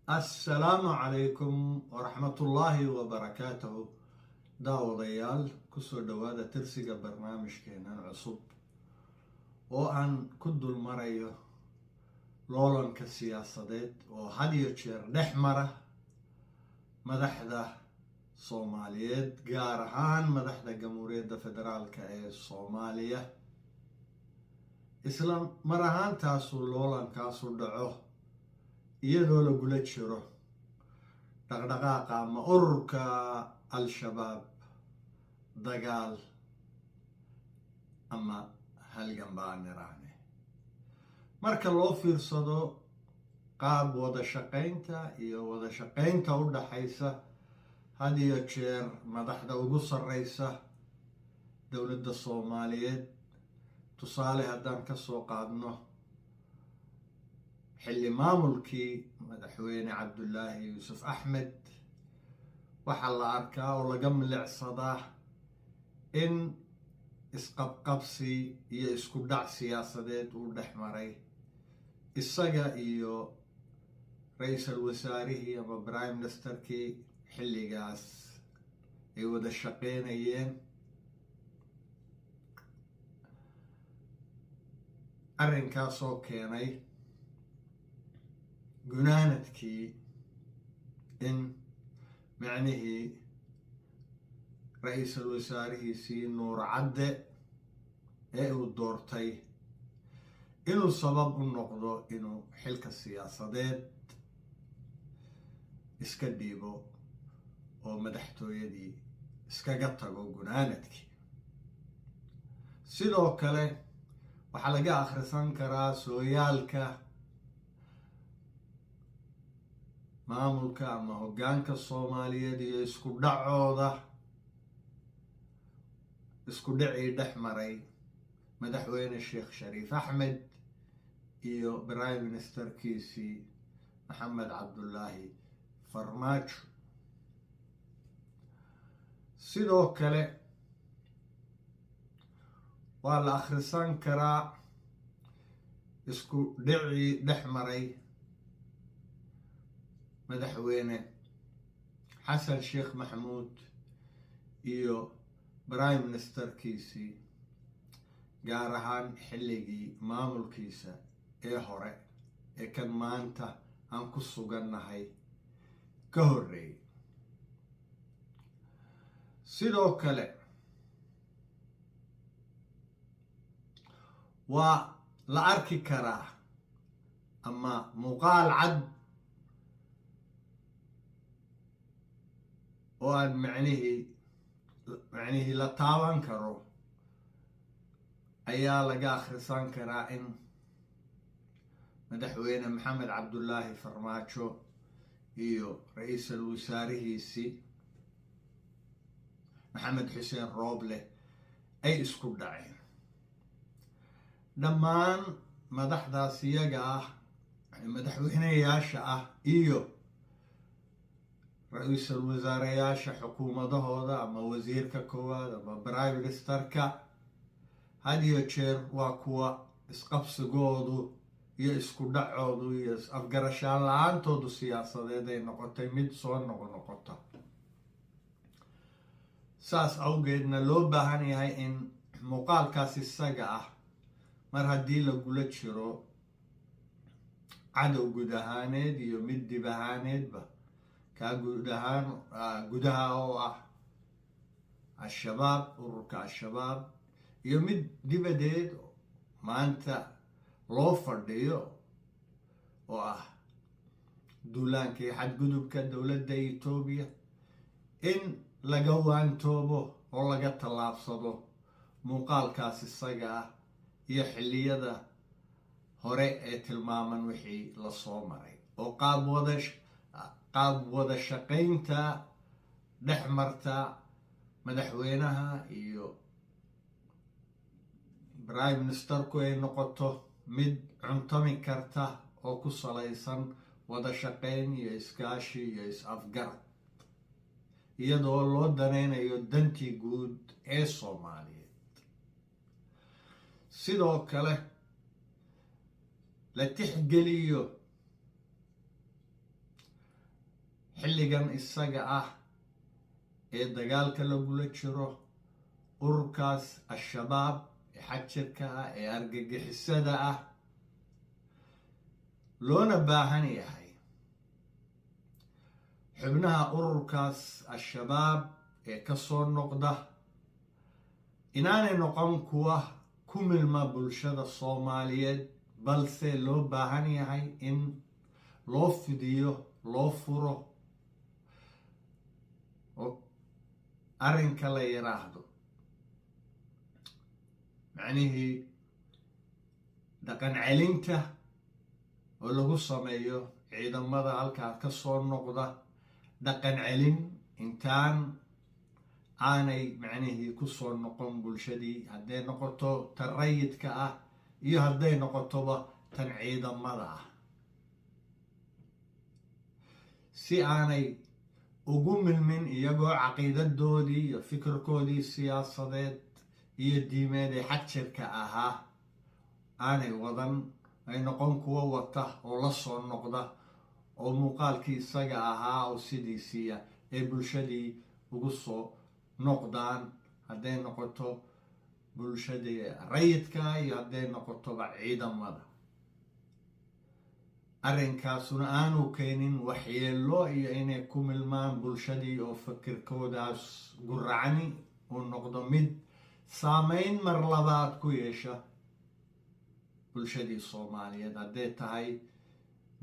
السلام عليكم ورحمة الله وبركاته. daawadayaal kusoo dhawaada tirsiga barnaamijkeenan cusub oo aan ku dul marayo loolanka siyaasadeed oo had iyo jeer dhex mara madaxda Soomaaliyeed, gaar ahaan madaxda Jamhuuriyadda Federaalka ee Soomaaliya. isla mar ahaantaasu loolankaasu dhaco iyadoo lagula jiro dhaqdhaqaaqa ama ururka al-shabaab dagaal ama halgan baan niraahne. marka loo fiirsado qaab wada shaqaynta u dhaxaysa had iyo jeer madaxda ugu sarreysa dowladda Soomaaliyeed, tusaale haddaan ka soo qaadno xilli maamulkii madaxweyne Cabdullaahi Yuusuf Axmed, waxaa la arkaa oo laga milicsadaa in isqabqabsi iyo isku dhac siyaasadeed uu dhex maray isaga iyo ra-iisul wasaarihii ama prime ministerkii xilligaas ay wada shaqeynayeen. arrinkaasoo keenay gunaanadkii in micnihii ra-iisul wasaarihiisii Nuur Cadde ee uu doortay inuu sabab u noqdo inuu xilka siyaasadeed iska dhiibo oo madaxtooyadii iskaga tago gunaanadkii. sidoo kale waxaa laga akhrisan karaa sooyaalka maamulka ama hoggaanka Soomaaliyeed iyo isku dhacii dhex maray madaxweyne Sheekh Shariif Axmed iyo prime ministerkiisii Maxamed Cabdullaahi Farmaajo. sidoo kale waa la akhrisan karaa isku dhacii dhex maray madaxweyne xasan sheekh maxamuud iyo prime ministerkiisii, gaar ahaan xilligii maamulkiisa ee hore ee kan maanta aan ku sugannahay ka horreeyay. sidoo kale waa la arki karaa ama muuqaal cad oo aan macnihii la taaban karo ayaa laga akhrisan karaa in madaxweyne Maxamed Cabdullaahi Farmaajo iyo ra-iisul wasaarihiisii Maxamed Xuseen Rooble ay isku dhaceen. dhammaan madaxdaas iyaga ah, madaxweyneyaasha ah iyo ra-iisul wasaareyaasha xukuumadahooda ama wasiirka koowaad ama prime ministerka, had iyo jeer waa kuwa isqabsigoodu iyo isku dhacoodu iyo afgarashaan la-aantoodu siyaasadeed ay noqotay mid soo noqnoqota. saas awgeedna loo baahan yahay in muuqaalkaas isaga ah, mar haddii lagula jiro cadow guud ahaaneed iyo mid dib ahaaneedba, kaa gudaha oo ah al-shabaab, ururka al-shabaab, iyo mid dibadeed maanta loo fadhiyo oo ah duulaankii xadgudubka dowladda Itoobiya, in laga waantoobo oo laga tallaabsado muuqaalkaas isaga ah iyo xilliyada hore ee tilmaaman wixii la soo maray, oo qaab wada shaqaynta dhex marta madaxweynaha iyo prime ministerku ay noqoto mid cuntami karta oo ku salaysan wada shaqayn iyo iskaashi iyo is-afgarad, iyadoo loo danaynayo dantii guud ee Soomaaliyeed. sidoo kale la tixgeliyo xilligan isaga ah ee dagaalka lagula jiro ururkaas al-shabaab ee xagjirka ah ee argagixisada ah, loona baahan yahay xubnaha ururkaas al-shabaab ee ka soo noqda inaanay noqon kuwa ku milma bulshada Soomaaliyeed, balse loo baahan yahay in loo fidiyo, loo furo oo arrinka la yiraahdo macnihii dhaqan celinta oo lagu sameeyo ciidamada halkaa ka soo noqda, dhaqan celin intaan aanay macnihii ku soo noqon bulshadii, hadday noqoto tan rayidka ah iyo hadday noqotoba tan ciidamada ah, si aanay ugu milmin iyagoo caqiidadoodii iyo fikirkoodii siyaasadeed iyo diimeed ee xagjirka ahaa aanay wadan, ay noqon kuwo wata oo la soo noqda oo muuqaalkii isaga ahaa oo sidiisiiya ay bulshadii ugu soo noqdaan, hadday noqoto bulshadii rayidka iyo hadday noqotoba ciidamada. arrinkaasuna aanu keenin waxyeelo iyo inay ku milmaan bulshadii oo fikirkoodaas guracni uu noqdo mid saameyn mar labaad ku yeesha bulshadii Soomaaliyeed, hadday tahay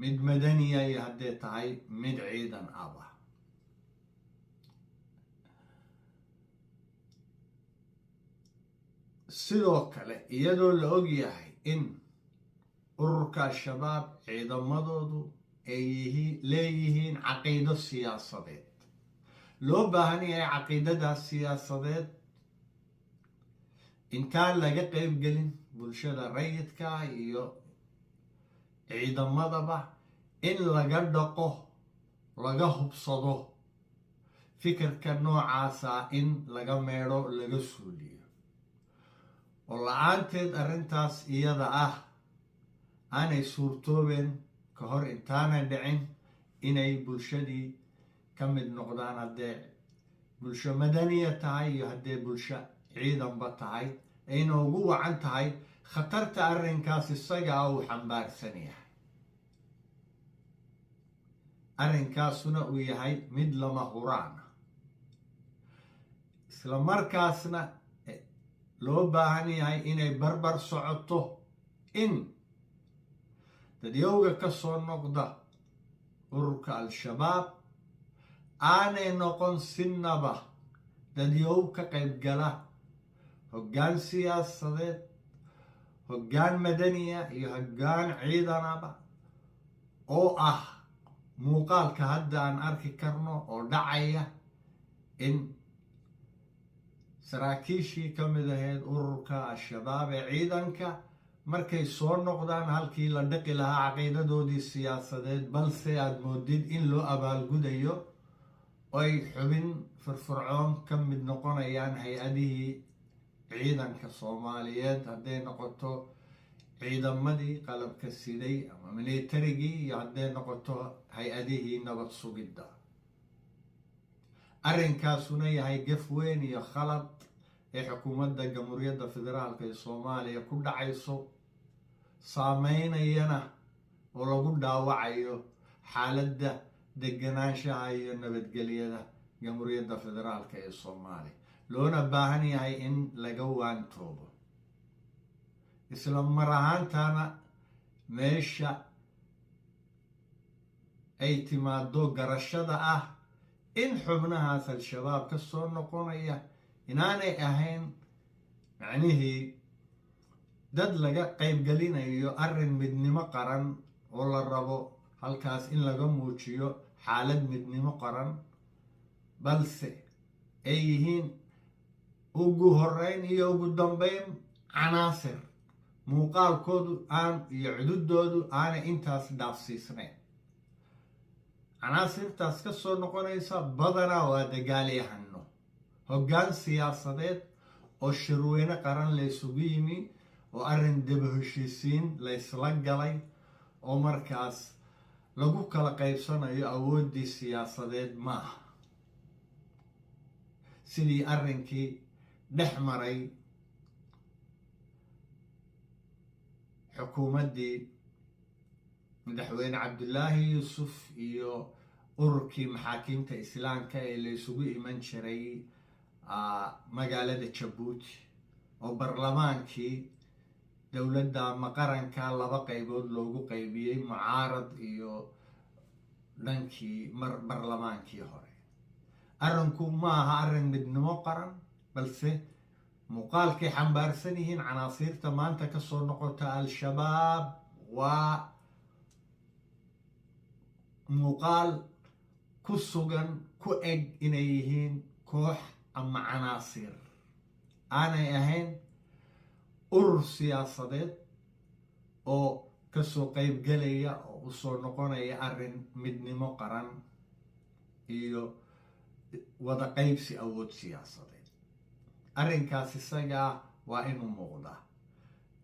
mid madaniya iyo hadday tahay mid ciidan ah. sidoo kale iyadoo la og yahay in ururka al-shabaab ciidamadoodu ay leeyihiin caqiido siyaasadeed, loo baahan yahay caqiidadaas siyaasadeed intaan laga qaybgelin bulshada rayidka iyo ciidamadaba in laga dhaqo, laga hubsado fikirka noocaasa, in laga meedho, laga suuliyo, oo la-aanteed arrintaas iyada ah aanay suurtoobeen ka hor intaanay dhicin inay bulshadii ka mid noqdaan, hadday bulsho madaniya tahay iyo hadday bulsho ciidanba tahay, ayna ugu wacan tahay khatarta arrinkaas isaga ah uu xambaarsan yahay. arrinkaasuna uu yahay mid lama huraan, isla markaasna loo baahan yahay inay barbar socoto in dadyowga ka soo noqda ururka al-shabaab aanay noqon sinaba dadyow ka qaybgala hoggaan siyaasadeed, hoggaan madaniya iyo hoggaan ciidanaba, oo ah muuqaalka hadda aan arki karno oo dhacaya in saraakiishii ka mid ahayd ururka al-shabaab ee ciidanka markay soo noqdaan halkii la dhiqi lahaa caqiidadoodii siyaasadeed, balse aad moodid in loo abaalgudayo oo ay xubin firfircoon ka mid noqonayaan hay-adihii ciidanka Soomaaliyeed, hadday noqoto ciidamadii qalabka siday ama militarigii iyo hadday noqoto hay-adihii nabad sugidda. arrinkaasuna yahay gaf weyn iyo khalad ee xukuumadda jamhuuriyadda federaalka ee Soomaaliya ku dhacayso, saameynayana oo lagu dhaawacayo xaaladda deganaanshaha iyo nabadgelyada jamhuuriyadda federaalka ee Soomaaliya, loona baahan yahay in laga waantoobo. isla mar ahaantana meesha ay timaado garashada ah in xubnahaas al-shabaab ka soo noqonaya inaanay ahayn macnihii dad laga qaybgelinayo arrin midnimo qaran oo la rabo halkaas in laga muujiyo xaalad midnimo qaran, balse ay yihiin ugu horeyn iyo ugu dambeyn canaasir muuqaalkoodu iyo cududoodu aanay intaas dhaafsiisnayn. canaasirtaas ka soo noqonaysa badanaa waa dagaalyahano, hoggaan siyaasadeed oo shirweyne qaran la isugu yimi, oo arrin daba heshiisiin la isla galay, oo markaas lagu kala qaybsanayo awooddii siyaasadeed maaha sidii arrinkii dhex maray xukuumaddii madaxweyne cabdullaahi yuusuf iyo ururkii maxaakiimta islaamka ee la isugu iman jiray magaalada jabuuti oo barlamaankii dowladda ama qaranka laba qaybood loogu qaybiyey mucaarad iyo dhankii barlamaankii hore arrinku ma aha arrin midnimo qaran balse muuqaalkay xambaarsan yihiin canaasiirta maanta ka soo noqota al-shabaab waa muuqaal ku sugan ku eg inay yihiin koox ama canaasiir aanay ahayn urur siyaasadeed oo kasoo qaybgelaya oo usoo noqonaya arrin midnimo qaran iyo wada qaybsi awood siyaasadeed arrinkaas isagaa waa inuu muuqdaa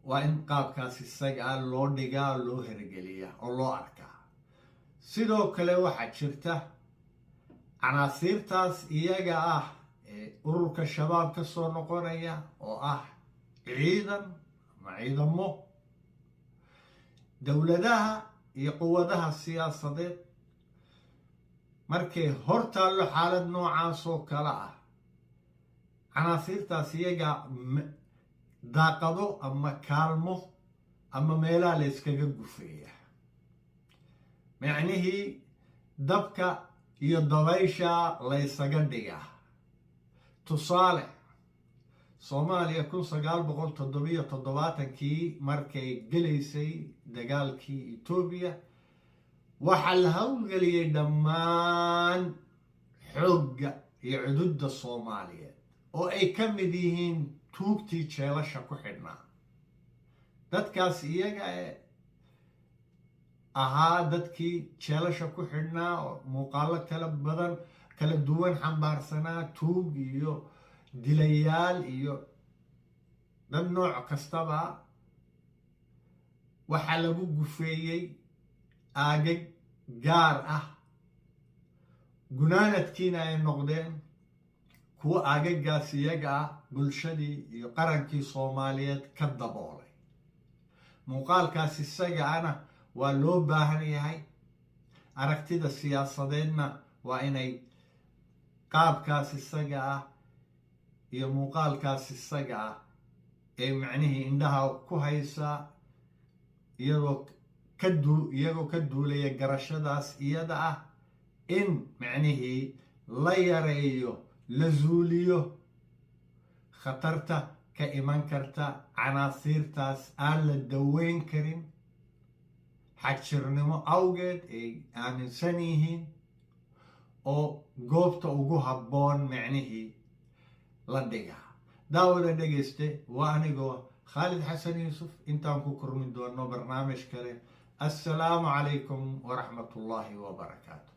waa in qaabkaas isagaa loo dhigaa loo hergeliyaa oo loo arkaa sidoo kale waxaa jirta canaasiirtaas iyaga ah ee ururka shabaab ka soo noqonaya oo ah ciidan ama ciidamo dowladaha iyo quwadaha siyaasadeed markay hor taallo xaalad noocaas oo kale ah canaasiirtaas iyaga daaqado ama kaalmo ama meelaha la yskaga gufeeya macnihii dabka iyo dabaysha laysaga dhigaa tusaale soomaaliya 1977 markay gelaysay dagaalkii Itoobiya waxaa la hawlgeliyey dhammaan xoogga iyo cududda Soomaaliyeed oo ay ka mid yihiin tuugtii jeelasha ku xidhnaa dadkaas iyaga ahaa dadkii jeelasha ku xidhnaa oo muuqaalo kala duwan xambaarsanaa tuug iyo dilayaal iyo dad nooc kastaba waxaa lagu gufeeyey aagag gaar ah gunaanadkiina ay noqdeen kuwa aagagaas iyaga ah bulshadii iyo qarankii Soomaaliyeed ka daboolay muuqaalkaas isaga ana waa loo baahan yahay aragtida siyaasadeedna waa inay qaabkaas isaga ah iyo muuqaalkaas isaga ah ee macnihii indhaha ku haysaa iyagoo ka duulaya garashadaas iyada ah in macnihii la yareeyo la zuuliyo khatarta ka iman karta canaasiirtaas aan la daweyn karin xagjirnimo awgeed ay aaminsan yihiin oo goobta ugu habboon macnihii la dhigaa daawada dhegayste waa anigoo Khalid Xasan Yuusuf intaan ku kulmi doono barnaamij kale assalaamu calaykum waraxmatullaahi wabarakaatu